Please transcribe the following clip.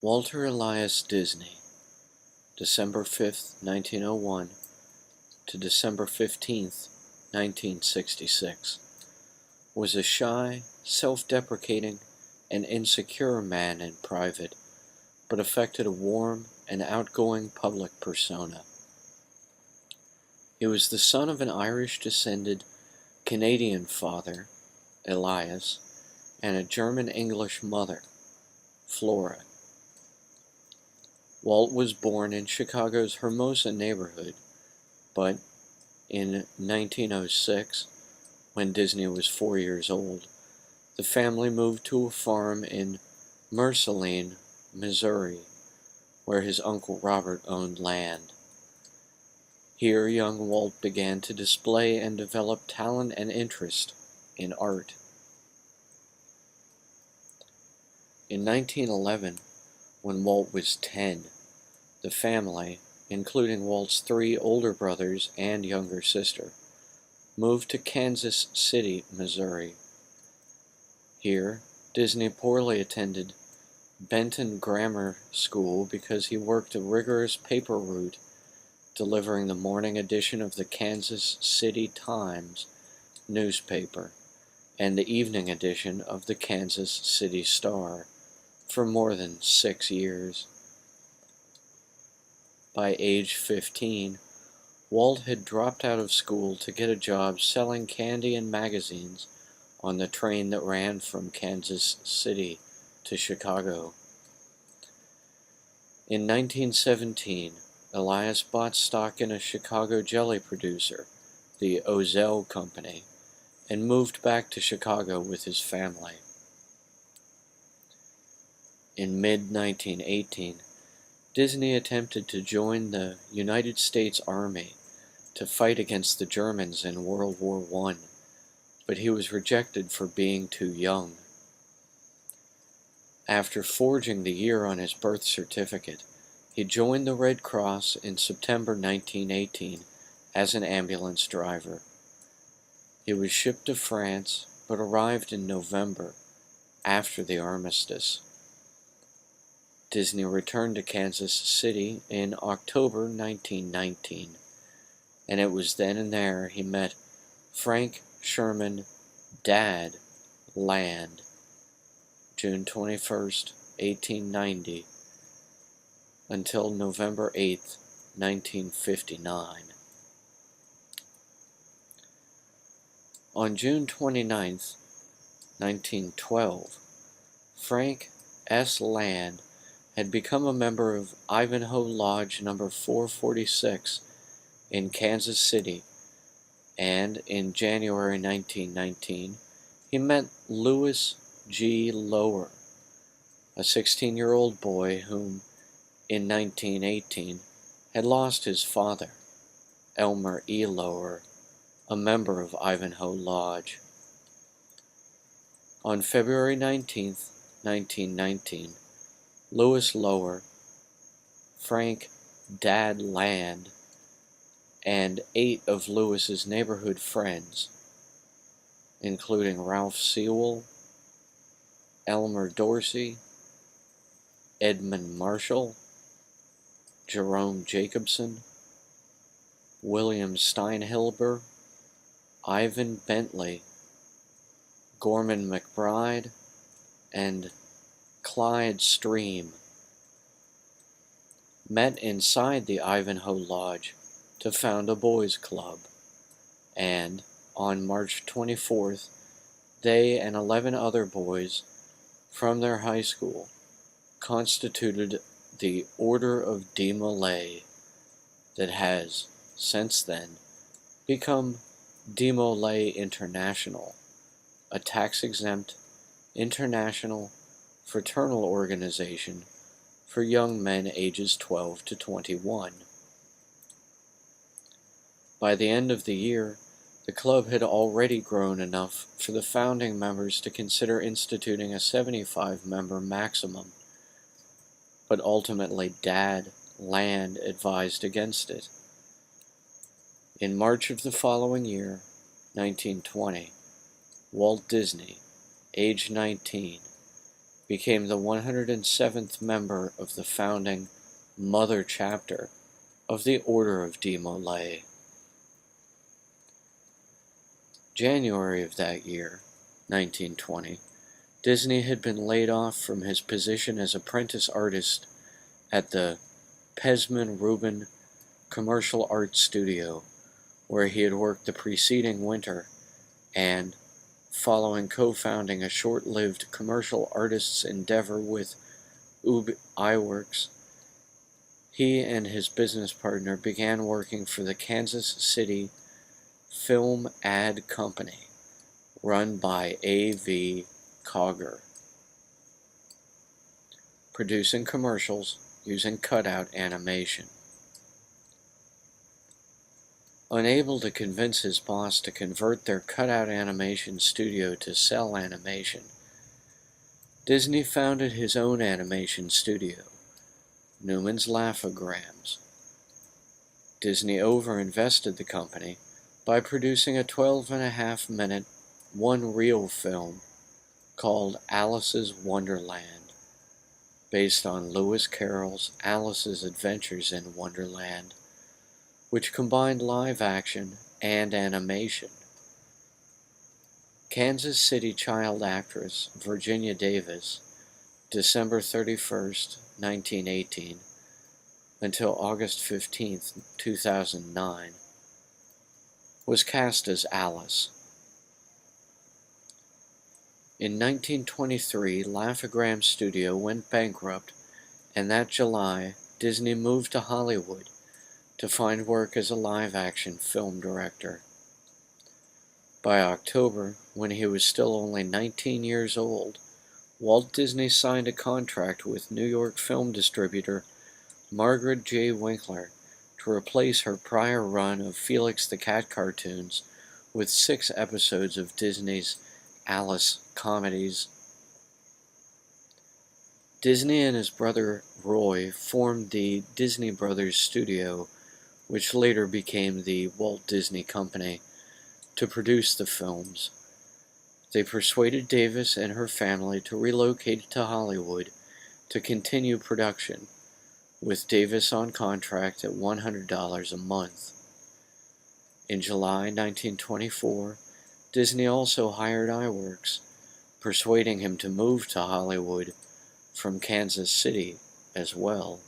Walter Elias Disney, December 5th, 1901 to December 15th, 1966, was a shy, self-deprecating, and insecure man in private, but affected a warm and outgoing public persona. He was the son of an Irish-descended Canadian father, Elias, and a German-English mother, Flora. Walt was born in Chicago's Hermosa neighborhood, but in 1906, when Disney was 4 years old, the family moved to a farm in Merceline, Missouri, where his Uncle Robert owned land. Here young Walt began to display and develop talent and interest in art. In 1911, when Walt was 10, the family, including Walt's 3 older brothers and younger sister, moved to Kansas City, Missouri. Here, Disney poorly attended Benton Grammar School because he worked a rigorous paper route, delivering the morning edition of the Kansas City Times newspaper and the evening edition of the Kansas City Star for more than 6 years. By age 15, Walt had dropped out of school to get a job selling candy and magazines on the train that ran from Kansas City to Chicago. In 1917, Elias bought stock in a Chicago jelly producer, the Ozell Company, and moved back to Chicago with his family. In mid-1918, Disney attempted to join the United States Army to fight against the Germans in World War I, but he was rejected for being too young. After forging the year on his birth certificate, he joined the Red Cross in September 1918 as an ambulance driver. He was shipped to France, but arrived in November, after the armistice. Disney returned to Kansas City in October 1919, and it was then and there he met Frank Sherman Dad Land, June 21st, 1890, until November 8th, 1959. On June 29th, 1912, Frank S. Land had become a member of Ivanhoe Lodge No. 446 in Kansas City, and in January 1919, he met Louis G. Lower, a 16-year-old boy whom, in 1918, had lost his father, Elmer E. Lower, a member of Ivanhoe Lodge. On February 19, 1919, Louis Lower, Frank Dad Land, and 8 of Louis's neighborhood friends, including Ralph Sewell, Elmer Dorsey, Edmund Marshall, Jerome Jacobson, William Steinhilber, Ivan Bentley, Gorman McBride, and Clyde Stream, met inside the Ivanhoe Lodge to found a boys' club, and on March 24th, they and 11 other boys from their high school constituted the Order of DeMolay that has, since then, become DeMolay International, a tax-exempt, international, fraternal organization for young men ages 12 to 21. By the end of the year, the club had already grown enough for the founding members to consider instituting a 75-member maximum, but ultimately Dad Land advised against it. In March of the following year, 1920, Walt Disney, age 19, became the 107th member of the founding Mother Chapter of the Order of DeMolay. January of that year, 1920, Disney had been laid off from his position as apprentice artist at the Pesman Rubin Commercial Arts Studio, where he had worked the preceding winter, and, following co-founding a short-lived commercial artist's endeavor with Ub Iwerks, he and his business partner began working for the Kansas City Film Ad Company, run by A.V. Cogger, producing commercials using cutout animation. Unable to convince his boss to convert their cutout animation studio to cell animation, Disney founded his own animation studio, Newman's Laugh-O-Grams. Disney overinvested the company by producing a 12.5-minute, one-reel film called Alice's Wonderland, based on Lewis Carroll's Alice's Adventures in Wonderland, which combined live action and animation. Kansas City child actress Virginia Davis, December 31st, 1918, until August 15th, 2009, was cast as Alice. In 1923, Laugh-O-Grams Studio went bankrupt, and that July, Disney moved to Hollywood to find work as a live-action film director. By October, when he was still only 19 years old, Walt Disney signed a contract with New York film distributor Margaret J. Winkler to replace her prior run of Felix the Cat cartoons with 6 episodes of Disney's Alice comedies. Disney and his brother Roy formed the Disney Brothers Studio, which later became the Walt Disney Company, to produce the films. They persuaded Davis and her family to relocate to Hollywood to continue production, with Davis on contract at $100 a month. In July 1924, Disney also hired Iwerks, persuading him to move to Hollywood from Kansas City as well.